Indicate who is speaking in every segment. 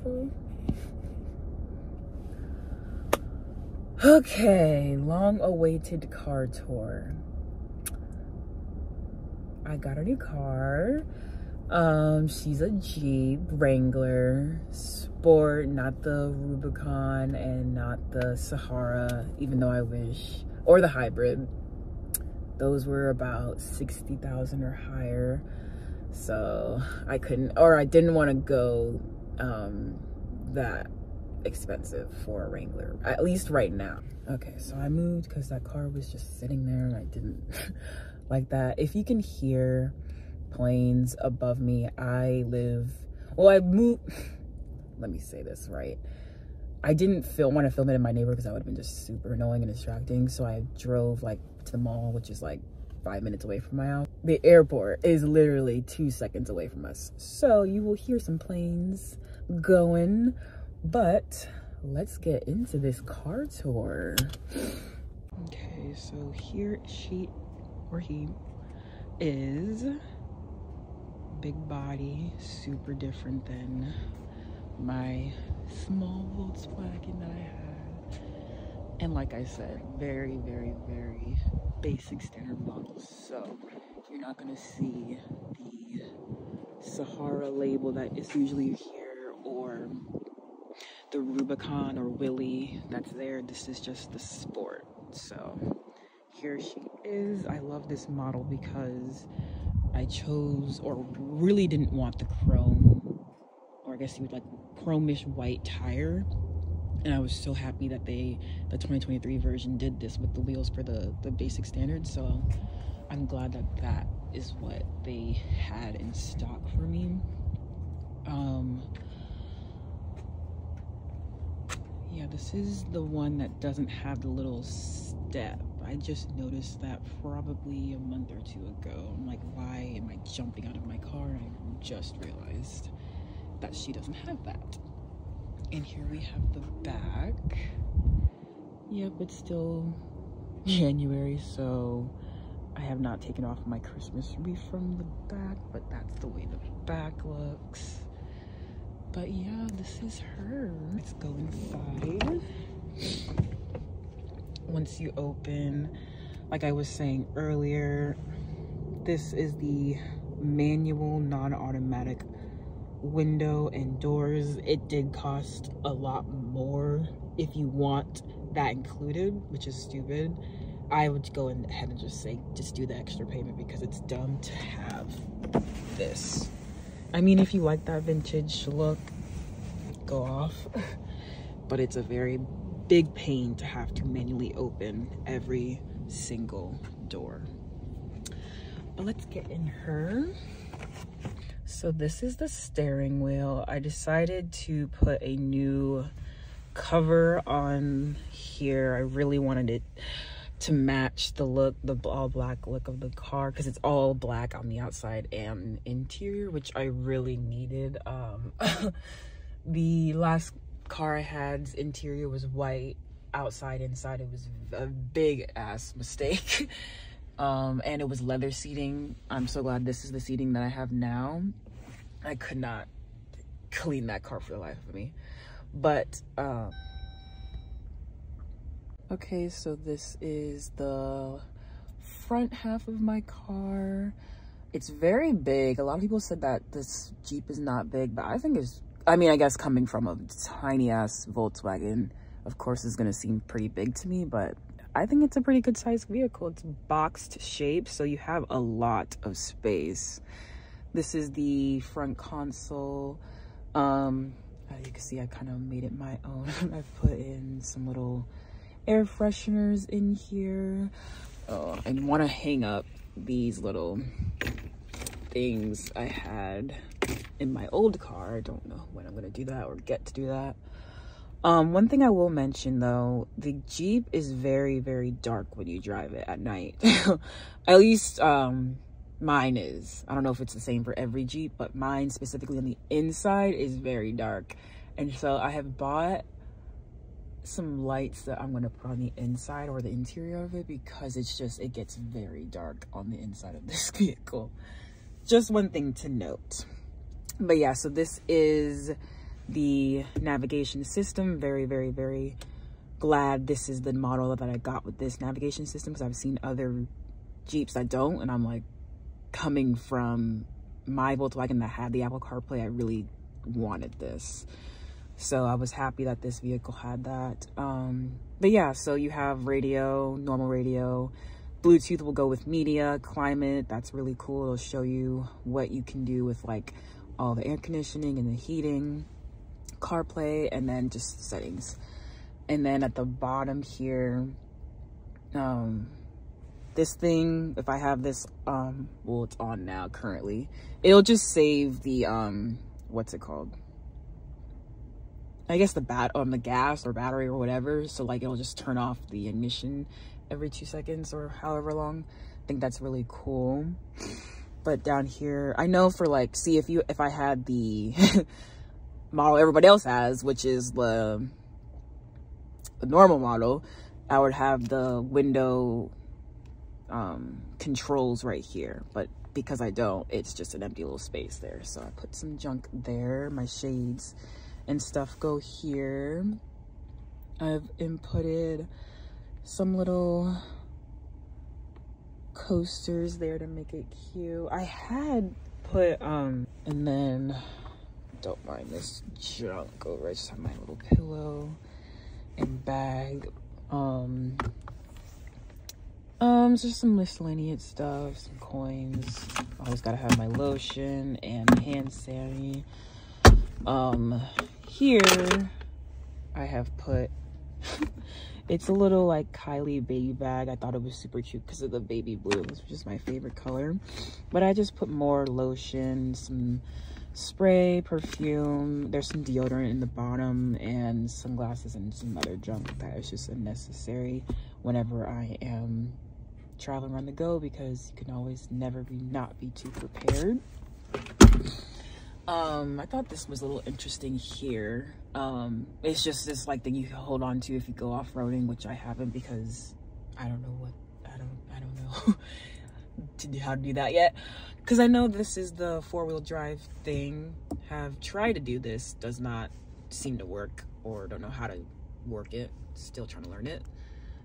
Speaker 1: beautiful. Okay, long awaited car tour. I got a new car. She's a Jeep Wrangler Sport, not the Rubicon and not the Sahara, even though I wish, or the hybrid. Those were about 60,000 or higher. So I couldn't, or I didn't want to go that expensive for a Wrangler, at least right now. Okay, so I moved because that car was just sitting there and I didn't like that. If you can hear planes above me, I moved, let me say this right. I didn't want to film it in my neighborhood because that would have been just super annoying and distracting. So I drove like to the mall, which is like 5 minutes away from my house. The airport is literally 2 seconds away from us. So you will hear some planes going, but let's get into this car tour. Okay, so here he is. Big body, super different than my small Volkswagen that I had. And like I said, very, very, very basic standard models. So you're not gonna see the Sahara label that is usually here, or the Rubicon or Willy that's there. This is just the Sport. So here she is. I love this model because I chose, or really didn't want the chrome, or I guess you would like chromish white tire. And I was so happy that the 2023 version did this with the wheels for the basic standard. So I'm glad that that is what they had in stock for me. Yeah, this is the one that doesn't have the little step. I just noticed that probably a month or two ago. I'm like, why am I jumping out of my car? And I just realized that she doesn't have that. And here we have the back. Yep, it's still January, so I have not taken off my Christmas wreath from the back, but that's the way the back looks. But yeah, this is her. Let's go inside. Once you open, like I was saying earlier, this is the manual non-automatic window and doors. It did cost a lot more if you want that included, which is stupid. I would go ahead and just say, just do the extra payment because it's dumb to have this. I mean, if you like that vintage look, go off. But it's a very big pain to have to manually open every single door. But let's get in her. So this is the steering wheel. I decided to put a new cover on here. I really wanted it to match the look, the all black look of the car, because it's all black on the outside and interior, which I really needed. The last car I had's interior was white, outside, inside it was a big ass mistake. And it was leather seating. I'm so glad this is the seating that I have now. I could not clean that car for the life of me. But okay, so this is the front half of my car. It's very big. A lot of people said that this Jeep is not big, but I think it's, I mean, I guess coming from a tiny ass Volkswagen, of course, is gonna seem pretty big to me, but I think it's a pretty good sized vehicle. It's boxed shape, so you have a lot of space. This is the front console. As you can see, I kind of made it my own. I've put in some little air fresheners in here. Oh, I want to hang up these little things I had in my old car. I don't know when I'm going to do that or get to do that. One thing I will mention though, the Jeep is very, very dark when you drive it at night. At least mine is. I don't know if it's the same for every Jeep, but mine specifically on the inside is very dark. And so I have bought some lights that I'm going to put on the inside or the interior of it, because it's just, it gets very dark on the inside of this vehicle. Just one thing to note. But yeah, so this is the navigation system. Very, very, very glad this is the model that I got with this navigation system, because I've seen other Jeeps that don't, and I'm like, coming from my Volkswagen that had the Apple CarPlay, I really wanted this. So I was happy that this vehicle had that. But yeah, so you have radio, normal radio, Bluetooth will go with media, climate, that's really cool. It'll show you what you can do with like all the air conditioning and the heating, CarPlay, and then just settings. And then at the bottom here, this thing, if I have this, well, it's on now currently, it'll just save the, what's it called? I guess the gas or battery or whatever. So like, it'll just turn off the ignition every 2 seconds or however long. I think that's really cool. But down here, I know for like, see if I had the model everybody else has, which is the normal model, I would have the window controls right here, but because I don't, it's just an empty little space there. So I put some junk there. My shades and stuff go here. I've inputted some little coasters there to make it cute. I had put and then, don't mind this junk over. I just have my little pillow and bag. Just some miscellaneous stuff, some coins. Always gotta have my lotion and hand sanitizer. Here I have put it's a little like Kylie baby bag. I thought it was super cute because of the baby blue, which is my favorite color. But I just put more lotion, some spray, perfume. There's some deodorant in the bottom, and sunglasses and some other junk that is just unnecessary whenever I am traveling around the go, because you can always never not be too prepared. I thought this was a little interesting here. It's just this like thing you can hold on to if you go off-roading, which I haven't, because I don't know how to do that yet, because I know this is the four-wheel drive thing. Have tried to do this, does not seem to work, or don't know how to work it, still trying to learn it.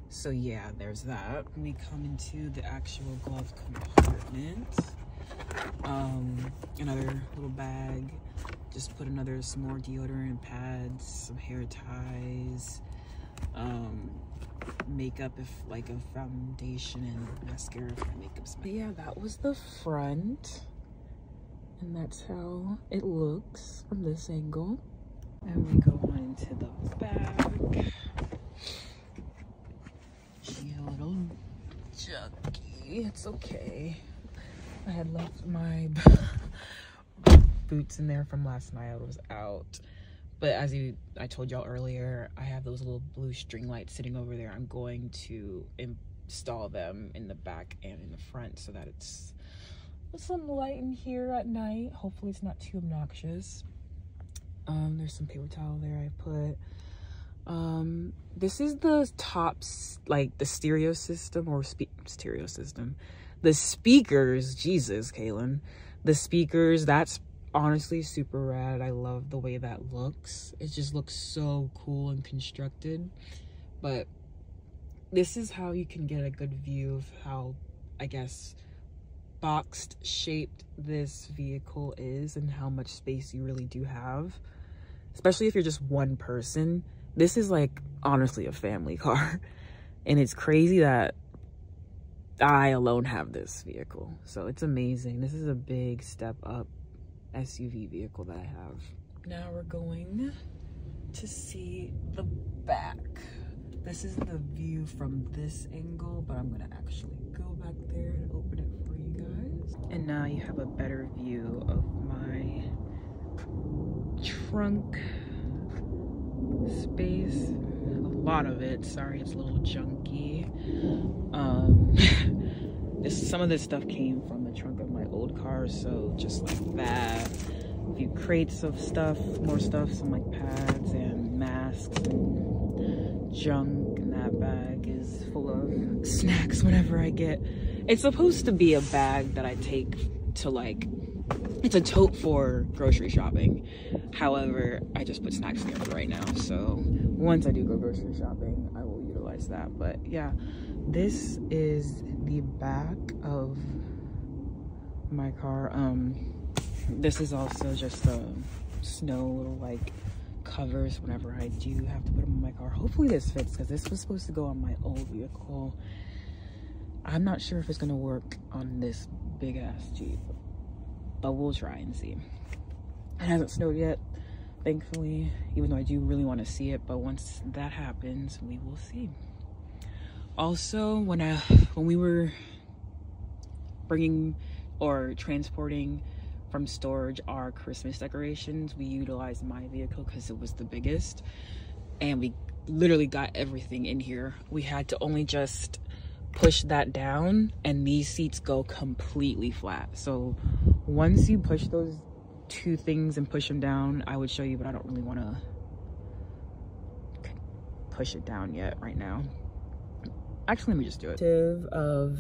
Speaker 1: So yeah, there's that. We come into the actual glove compartment. Another little bag, just put some more deodorant pads, some hair ties, makeup, if like a foundation and mascara for makeup. But yeah, that was the front, and that's how it looks from this angle. And we go on into the back. She a little junky, it's okay. I had left my boots in there from last night. I was out. But as I told y'all earlier, I have those little blue string lights sitting over there. I'm going to install them in the back and in the front so that it's some light in here at night. Hopefully it's not too obnoxious. There's some paper towel there I put. This is the tops, like the stereo system, or stereo system. The speakers, Jesus, Caylin. The speakers, that's honestly super rad. I love the way that looks. It just looks so cool and constructed. But this is how you can get a good view of how, I guess, boxed shaped this vehicle is and how much space you really do have. Especially if you're just one person. This is like, honestly, a family car. And it's crazy that I alone have this vehicle. So it's amazing. This is a big step up SUV vehicle that I have. Now we're going to see the back. This is the view from this angle, but I'm gonna actually go back there and open it for you guys. And now you have a better view of my trunk space. A lot of it, sorry, it's a little junky. Some of this stuff came from the trunk of my old car, so just like that. A few crates of stuff, more stuff, some like pads and masks and junk, and that bag is full of snacks whenever I get. It's supposed to be a bag that I take to like it's a tote for grocery shopping. However, I just put snacks in there for right now. So once I do go grocery shopping, I will utilize that. But yeah, this is the back of my car. This is also just a snow little like covers whenever I do have to put them on my car. Hopefully this fits, because this was supposed to go on my old vehicle. I'm not sure if it's gonna work on this big ass Jeep, but we'll try and see. It hasn't snowed yet, thankfully, even though I do really want to see it, but once that happens, we will see. Also, when we were bringing or transporting from storage our Christmas decorations, we utilized my vehicle because it was the biggest, and we literally got everything in here. We had to only just push that down and these seats go completely flat. So once you push those two things and push them down, I would show you, but I don't really want to push it down yet right now. Actually, let me just do it. Of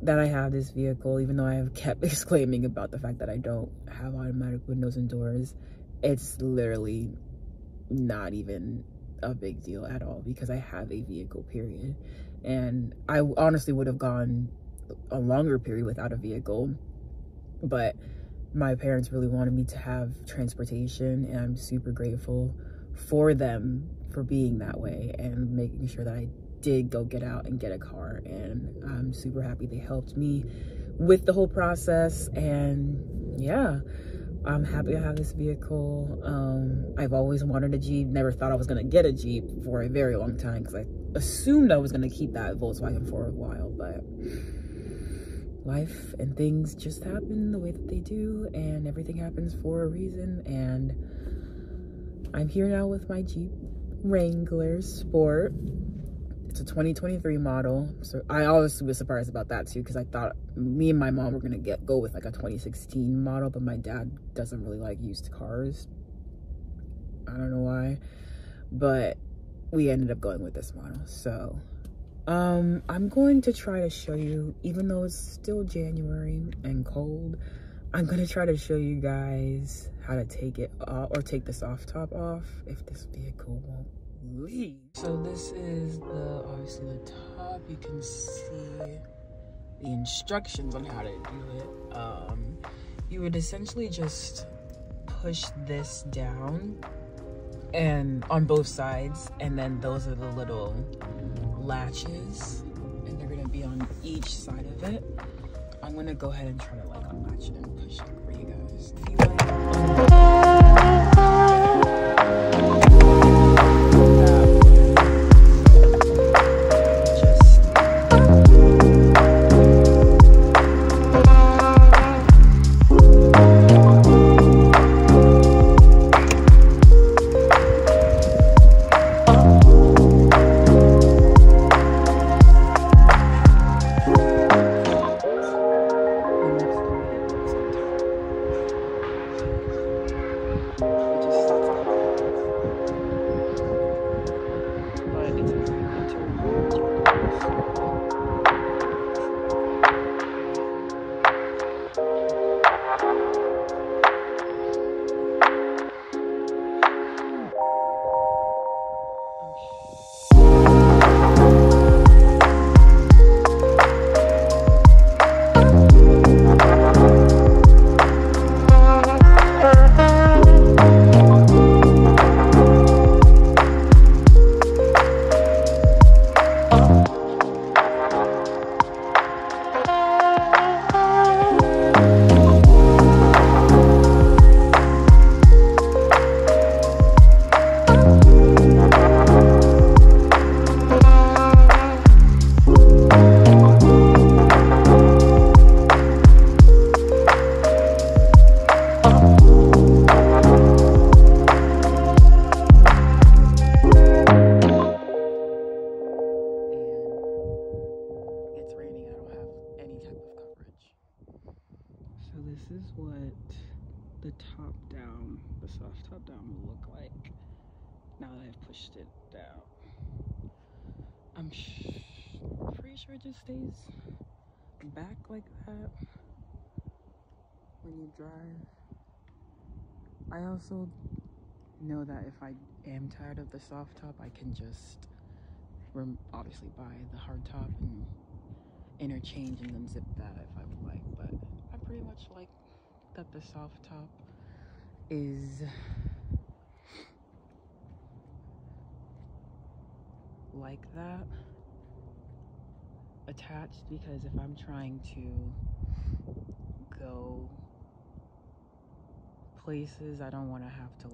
Speaker 1: that I have this vehicle, even though I have kept exclaiming about the fact that I don't have automatic windows and doors, it's literally not even a big deal at all because I have a vehicle, period. And I honestly would have gone a longer period without a vehicle, but my parents really wanted me to have transportation, and I'm super grateful for them for being that way and making sure that I did go get out and get a car. And I'm super happy they helped me with the whole process. And yeah, I'm happy I have this vehicle. I've always wanted a Jeep, never thought I was gonna get a Jeep for a very long time because I assumed I was gonna keep that Volkswagen for a while, but life and things just happen the way that they do, and everything happens for a reason. And I'm here now with my Jeep Wrangler Sport. It's a 2023 model, so I honestly was surprised about that too, because I thought me and my mom were gonna go with like a 2016 model, but my dad doesn't really like used cars. I don't know why, but we ended up going with this model. So I'm going to try to show you, even though it's still January and cold, I'm gonna try to show you guys how to take it off, or take the soft top off, if this vehicle won't leave. So this is obviously the top. You can see the instructions on how to do it. You would essentially just push this down and on both sides, and then those are the little latches, and they're gonna be on each side of it. I'm gonna go ahead and try to like unlatch it and push it for you guys. If you the soft top down will look like now that I've pushed it down. I'm pretty sure it just stays back like that. when you drive. I also know that if I am tired of the soft top, I can just obviously buy the hard top and interchange and then zip that if I would like. But I pretty much like that the soft top is like that attached, because if I'm trying to go places, I don't want to have to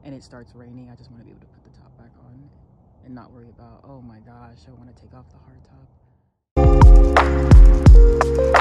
Speaker 1: and it starts raining, I just want to be able to put the top back on and not worry about, oh my gosh, I want to take off the hard top.